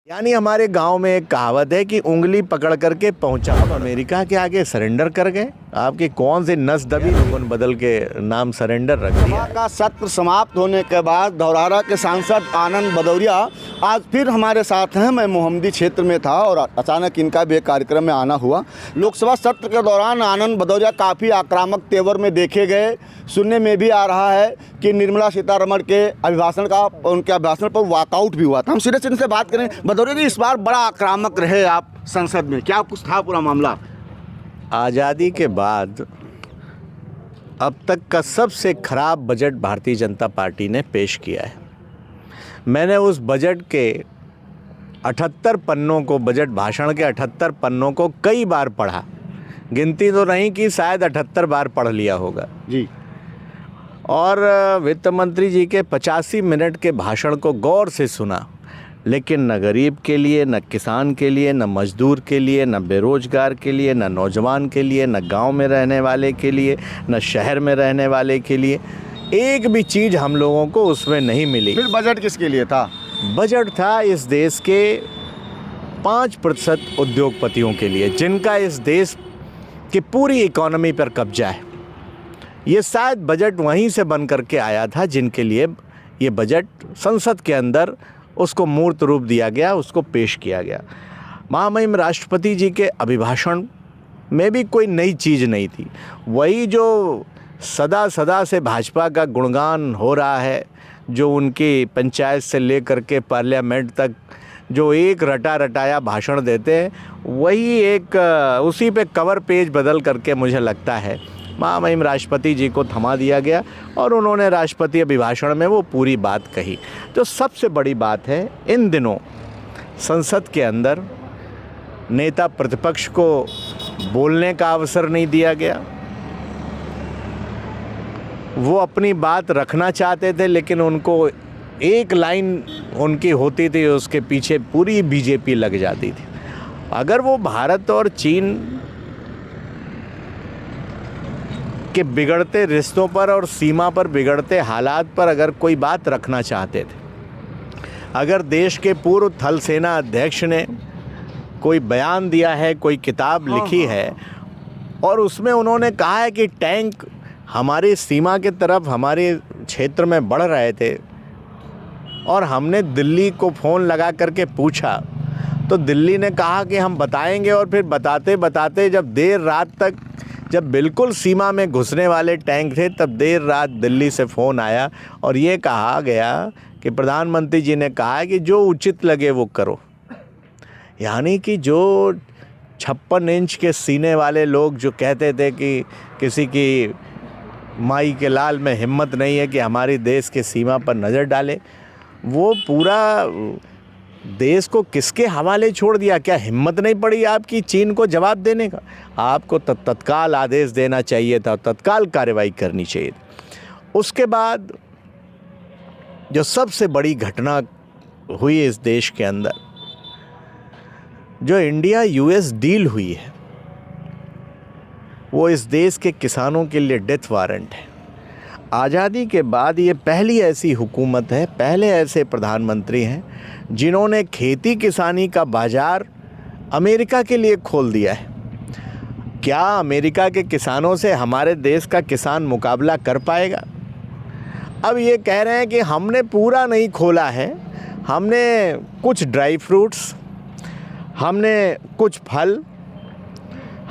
यानी हमारे गांव में एक कहावत है कि उंगली पकड़ करके पहुंचा। आप अमेरिका के आगे सरेंडर कर गए। आपकी कौन सी नस दबी, लोगों ने बदल के नाम सरेंडर रख दिया। का सत्र समाप्त होने के बाद धौरहरा के सांसद आनंद भदौरिया आज फिर हमारे साथ हैं। मैं मोहम्मदी क्षेत्र में था और अचानक इनका भी एक कार्यक्रम में आना हुआ। लोकसभा सत्र के दौरान आनंद भदौरिया काफ़ी आक्रामक तेवर में देखे गए। सुनने में भी आ रहा है कि निर्मला सीतारमण के उनके अभिभाषण पर वॉकआउट भी हुआ था। हम सीधे से इनसे बात करें। भदौरिया जी, इस बार बड़ा आक्रामक रहे आप संसद में, क्या कुछ था पूरा मामला? आज़ादी के बाद अब तक का सबसे खराब बजट भारतीय जनता पार्टी ने पेश किया है। मैंने उस बजट के 78 पन्नों को, बजट भाषण के 78 पन्नों को कई बार पढ़ा। गिनती तो नहीं कि शायद 78 बार पढ़ लिया होगा जी। और वित्त मंत्री जी के 85 मिनट के भाषण को गौर से सुना, लेकिन न गरीब के लिए, न किसान के लिए, न मजदूर के लिए, न बेरोजगार के लिए, न नौजवान के लिए, न गांव में रहने वाले के लिए, न शहर में रहने वाले के लिए एक भी चीज़ हम लोगों को उसमें नहीं मिली। फिर बजट किसके लिए था? बजट था इस देश के 5% उद्योगपतियों के लिए, जिनका इस देश की पूरी इकोनॉमी पर कब्जा है। ये शायद बजट वहीं से बन करके आया था जिनके लिए ये बजट संसद के अंदर उसको मूर्त रूप दिया गया, उसको पेश किया गया। महामहिम राष्ट्रपति जी के अभिभाषण में भी कोई नई चीज़ नहीं थी। वही जो सदा से भाजपा का गुणगान हो रहा है, जो उनकी पंचायत से लेकर के पार्लियामेंट तक जो एक रटा रटाया भाषण देते हैं, वही एक उसी पे कवर पेज बदल करके मुझे लगता है महामहिम राष्ट्रपति जी को थमा दिया गया और उन्होंने राष्ट्रपति अभिभाषण में वो पूरी बात कही। तो सबसे बड़ी बात है, इन दिनों संसद के अंदर नेता प्रतिपक्ष को बोलने का अवसर नहीं दिया गया। वो अपनी बात रखना चाहते थे, लेकिन उनको एक लाइन उनकी होती थी, उसके पीछे पूरी बीजेपी लग जाती थी। अगर वो भारत और चीन के बिगड़ते रिश्तों पर और सीमा पर बिगड़ते हालात पर अगर कोई बात रखना चाहते थे, अगर देश के पूर्व थल सेना अध्यक्ष ने कोई बयान दिया है, कोई किताब लिखी है और उसमें उन्होंने कहा है कि टैंक हमारी सीमा की तरफ हमारे क्षेत्र में बढ़ रहे थे और हमने दिल्ली को फ़ोन लगा करके पूछा, तो दिल्ली ने कहा कि हम बताएंगे, और फिर बताते बताते जब देर रात तक, जब बिल्कुल सीमा में घुसने वाले टैंक थे, तब देर रात दिल्ली से फ़ोन आया और ये कहा गया कि प्रधानमंत्री जी ने कहा है कि जो उचित लगे वो करो। यानी कि जो 56 इंच के सीने वाले लोग जो कहते थे कि किसी की माई के लाल में हिम्मत नहीं है कि हमारी देश के सीमा पर नज़र डाले, वो पूरा देश को किसके हवाले छोड़ दिया? क्या हिम्मत नहीं पड़ी आपकी चीन को जवाब देने का? आपको तत्काल आदेश देना चाहिए था, तत्काल कार्रवाई करनी चाहिए थी। उसके बाद जो सबसे बड़ी घटना हुई इस देश के अंदर, जो इंडिया यूएस डील हुई है, वो इस देश के किसानों के लिए डेथ वारंट है। आज़ादी के बाद ये पहली ऐसी हुकूमत है, पहले ऐसे प्रधानमंत्री हैं जिन्होंने खेती किसानी का बाज़ार अमेरिका के लिए खोल दिया है। क्या अमेरिका के किसानों से हमारे देश का किसान मुकाबला कर पाएगा? अब ये कह रहे हैं कि हमने पूरा नहीं खोला है, हमने कुछ ड्राई फ्रूट्स, हमने कुछ फल,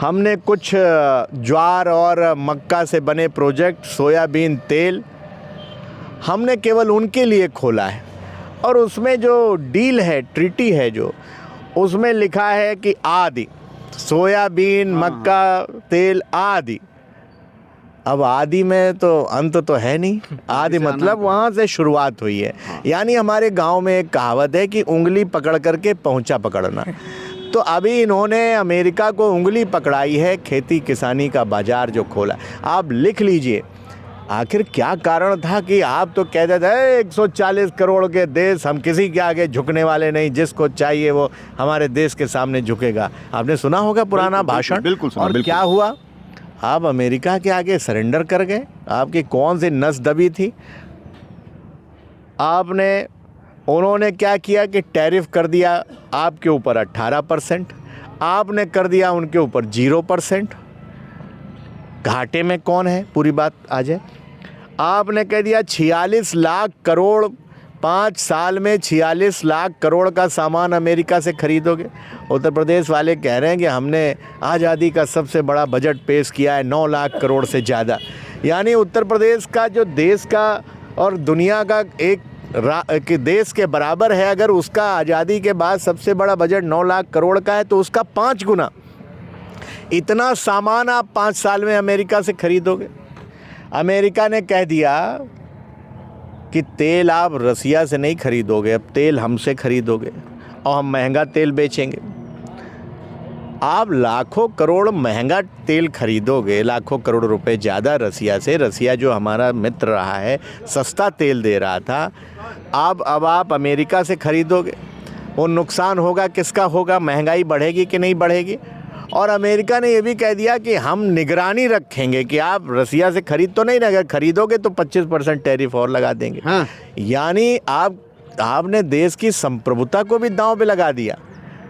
हमने कुछ ज्वार और मक्का से बने प्रोजेक्ट, सोयाबीन तेल, हमने केवल उनके लिए खोला है। और उसमें जो डील है, ट्रीटी है, जो उसमें लिखा है कि आदि सोयाबीन, मक्का, तेल आदि। अब आदि में तो अंत तो है नहीं, आदि मतलब वहाँ से शुरुआत हुई है। यानी हमारे गांव में एक कहावत है कि उंगली पकड़ करके पहुँचा पकड़ना। तो अभी इन्होंने अमेरिका को उंगली पकड़ाई है, खेती किसानी का बाज़ार जो खोला। आप लिख लीजिए, आखिर क्या कारण था कि आप तो कहते थे 140 करोड़ के देश, हम किसी के आगे झुकने वाले नहीं, जिसको चाहिए वो हमारे देश के सामने झुकेगा। आपने सुना होगा पुराना भाषण। बिल्कुल सुना। और क्या हुआ? आप अमेरिका के आगे सरेंडर कर गए। आपकी कौन सी नस दबी थी? आपने उन्होंने क्या किया कि टैरिफ कर दिया आपके ऊपर 18%, आपने कर दिया उनके ऊपर 0%। घाटे में कौन है, पूरी बात आ जाए। आपने कह दिया 46 लाख करोड़, 5 साल में 46 लाख करोड़ का सामान अमेरिका से खरीदोगे। उत्तर प्रदेश वाले कह रहे हैं कि हमने आज़ादी का सबसे बड़ा बजट पेश किया है, 9 लाख करोड़ से ज़्यादा। यानी उत्तर प्रदेश का जो देश का और दुनिया का एक देश के बराबर है, अगर उसका आज़ादी के बाद सबसे बड़ा बजट 9 लाख करोड़ का है तो उसका 5 गुना इतना सामान आप 5 साल में अमेरिका से खरीदोगे। अमेरिका ने कह दिया कि तेल आप रसिया से नहीं खरीदोगे, अब तेल हमसे खरीदोगे और हम महंगा तेल बेचेंगे। आप लाखों करोड़ महंगा तेल खरीदोगे, लाखों करोड़ रुपए ज़्यादा रसिया से। रसिया जो हमारा मित्र रहा है, सस्ता तेल दे रहा था, अब आप अमेरिका से खरीदोगे। वो नुकसान होगा किसका होगा, महंगाई बढ़ेगी कि नहीं बढ़ेगी। और अमेरिका ने ये भी कह दिया कि हम निगरानी रखेंगे कि आप रसिया से खरीद तो नहीं, अगर खरीदोगे तो 25% टैरिफ और लगा देंगे। हाँ। यानी आपने देश की संप्रभुता को भी दांव पे लगा दिया।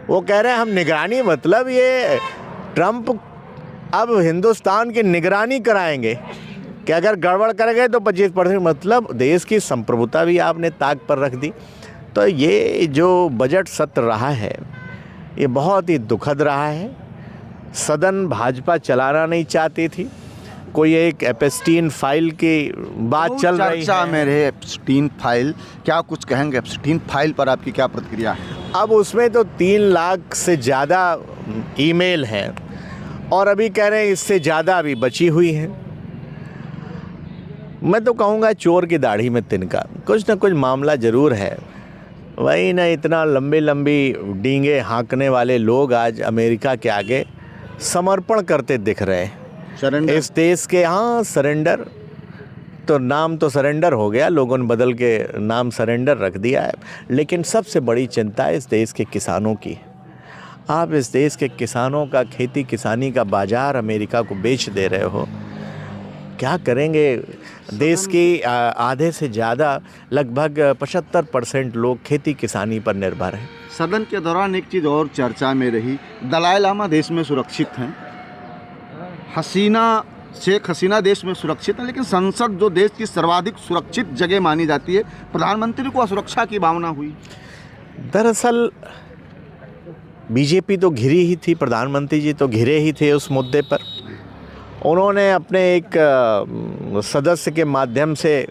वो कह रहे हैं हम निगरानी, मतलब ये ट्रंप अब हिंदुस्तान की निगरानी कराएंगे कि अगर गड़बड़ करेंगे तो 25%, मतलब देश की संप्रभुता भी आपने ताक पर रख दी। तो ये जो बजट सत्र रहा है ये बहुत ही दुखद रहा है। सदन भाजपा चलाना नहीं चाहती थी, कोई एक एप्स्टीन फाइल की बात चल रही चर्चा है। में रहे एप्स्टीन फाइल, क्या कुछ कहेंगे एप्स्टीन फाइल पर, आपकी क्या प्रतिक्रिया है? अब उसमें तो 3 लाख से ज़्यादा ईमेल हैं और अभी कह रहे हैं इससे ज़्यादा अभी बची हुई हैं। मैं तो कहूँगा चोर की दाढ़ी में तिनका, कुछ ना कुछ मामला ज़रूर है। वही ना, इतना लंबी डींगे हाँकने वाले लोग आज अमेरिका के आगे समर्पण करते दिख रहे हैं। सरेंडर इस देश के, हाँ सरेंडर, तो नाम तो सरेंडर हो गया, लोगों ने बदल के नाम सरेंडर रख दिया है। लेकिन सबसे बड़ी चिंता इस देश के किसानों की। आप इस देश के किसानों का, खेती किसानी का बाजार अमेरिका को बेच दे रहे हो। क्या करेंगे? देश की आधे से ज़्यादा, लगभग 75% लोग खेती किसानी पर निर्भर हैं। सदन के दौरान एक चीज़ और चर्चा में रही, दलाई लामा देश में सुरक्षित हैं, शेख हसीना देश में सुरक्षित है, लेकिन संसद जो देश की सर्वाधिक सुरक्षित जगह मानी जाती है, प्रधानमंत्री को असुरक्षा की भावना हुई। दरअसल बीजेपी तो घिरी ही थी, प्रधानमंत्री जी तो घिरे ही थे उस मुद्दे पर। उन्होंने अपने एक सदस्य के माध्यम से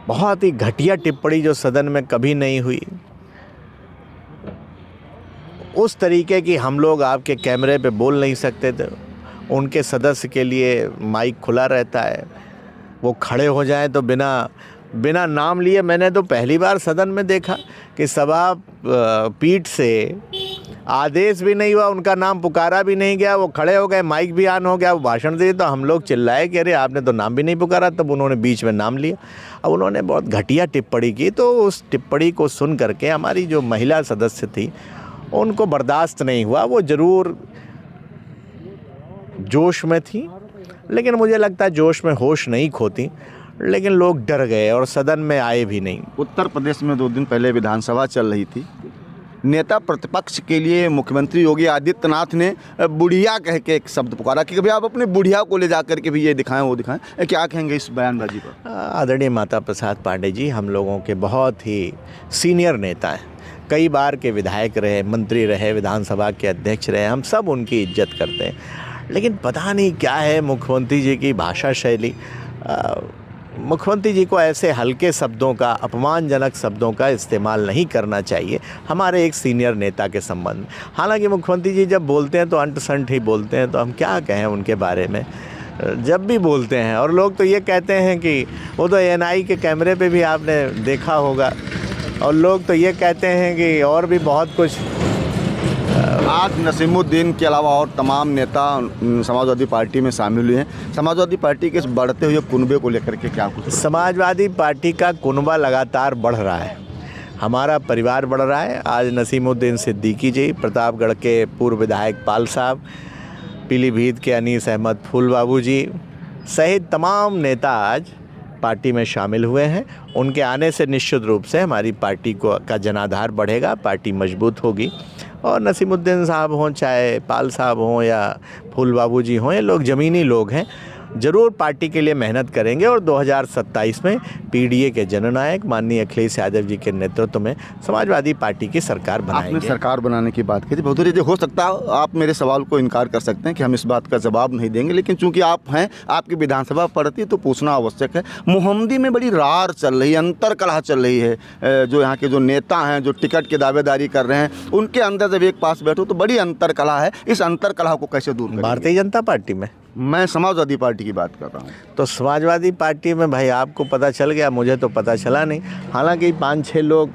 बहुत ही घटिया टिप्पणी, जो सदन में कभी नहीं हुई, उस तरीके की, हम लोग आपके कैमरे पे बोल नहीं सकते थे, उनके सदस्य के लिए माइक खुला रहता है, वो खड़े हो जाएं तो बिना नाम लिए। मैंने तो पहली बार सदन में देखा कि सभा पीठ से आदेश भी नहीं हुआ, उनका नाम पुकारा भी नहीं गया, वो खड़े हो गए, माइक भी ऑन हो गया, वो भाषण दिए तो हम लोग चिल्लाए कि अरे आपने तो नाम भी नहीं पुकारा। तब उन्होंने बीच में नाम लिया। अब उन्होंने बहुत घटिया टिप्पणी की, तो उस टिप्पणी को सुन करके हमारी जो महिला सदस्य थी उनको बर्दाश्त नहीं हुआ। वो ज़रूर जोश में थी, लेकिन मुझे लगता है जोश में होश नहीं खोती, लेकिन लोग डर गए और सदन में आए भी नहीं। उत्तर प्रदेश में 2 दिन पहले विधानसभा चल रही थी, नेता प्रतिपक्ष के लिए मुख्यमंत्री योगी आदित्यनाथ ने बुढ़िया कह के एक शब्द पुकारा कि कभी आप अपने बुढ़िया को ले जा करके भी ये दिखाएं वो दिखाएं। क्या कहेंगे इस बयानबाजी पर? आदरणीय माता प्रसाद पांडे जी हम लोगों के बहुत ही सीनियर नेता हैं, कई बार के विधायक रहे, मंत्री रहे, विधानसभा के अध्यक्ष रहे, हम सब उनकी इज्जत करते हैं। लेकिन पता नहीं क्या है मुख्यमंत्री जी की भाषा शैली। मुख्यमंत्री जी को ऐसे हल्के शब्दों का, अपमानजनक शब्दों का इस्तेमाल नहीं करना चाहिए हमारे एक सीनियर नेता के संबंध में। हालांकि मुख्यमंत्री जी जब बोलते हैं तो अंट संट ही बोलते हैं, तो हम क्या कहें उनके बारे में। जब भी बोलते हैं, और लोग तो ये कहते हैं कि वो तो एएनआई के कैमरे पे भी आपने देखा होगा, और लोग तो ये कहते हैं कि और भी बहुत कुछ। आज नसीमुद्दीन के अलावा और तमाम नेता समाजवादी पार्टी में शामिल हुए हैं। समाजवादी पार्टी के इस बढ़ते हुए कुनबे को लेकर के क्या कुछ? समाजवादी पार्टी का कुनबा लगातार बढ़ रहा है, हमारा परिवार बढ़ रहा है। आज नसीमुद्दीन सिद्दीकी जी, प्रतापगढ़ के पूर्व विधायक पाल साहब, पीलीभीत के अनीस अहमद फूल बाबू जी सहित तमाम नेता आज पार्टी में शामिल हुए हैं। उनके आने से निश्चित रूप से हमारी पार्टी का जनाधार बढ़ेगा, पार्टी मजबूत होगी। और नसीमुद्दीन साहब हों, चाहे पाल साहब हों या फूल बाबू जी हों, ये लोग ज़मीनी लोग हैं, ज़रूर पार्टी के लिए मेहनत करेंगे और 2027 में पीडीए के जननायक माननीय अखिलेश यादव जी के नेतृत्व में समाजवादी पार्टी की सरकार आपने बनाएंगे। सरकार बनाने की बात की थी भदौरिया जी, हो सकता है आप मेरे सवाल को इनकार कर सकते हैं कि हम इस बात का जवाब नहीं देंगे, लेकिन चूंकि आप हैं, आपकी विधानसभा पड़ती है तो पूछना आवश्यक है। मोहम्मदी में बड़ी रार चल रही है, अंतर कलह चल रही है। जो यहाँ के जो नेता हैं, जो टिकट की दावेदारी कर रहे हैं, उनके अंदर जब एक पास बैठो तो बड़ी अंतर कलह है। इस अंतर कलह को कैसे दूर करेंगे? भारतीय जनता पार्टी में, मैं समाजवादी पार्टी की बात कर रहा हूँ। तो समाजवादी पार्टी में भाई आपको पता चल गया, मुझे तो पता चला नहीं। हालांकि 5-6 लोग,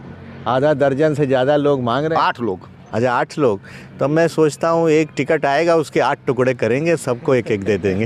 आधा दर्जन से ज़्यादा लोग मांग रहे हैं। 8 लोग। अच्छा, 8 लोग। तो मैं सोचता हूँ एक टिकट आएगा, उसके 8 टुकड़े करेंगे, सबको एक एक दे देंगे।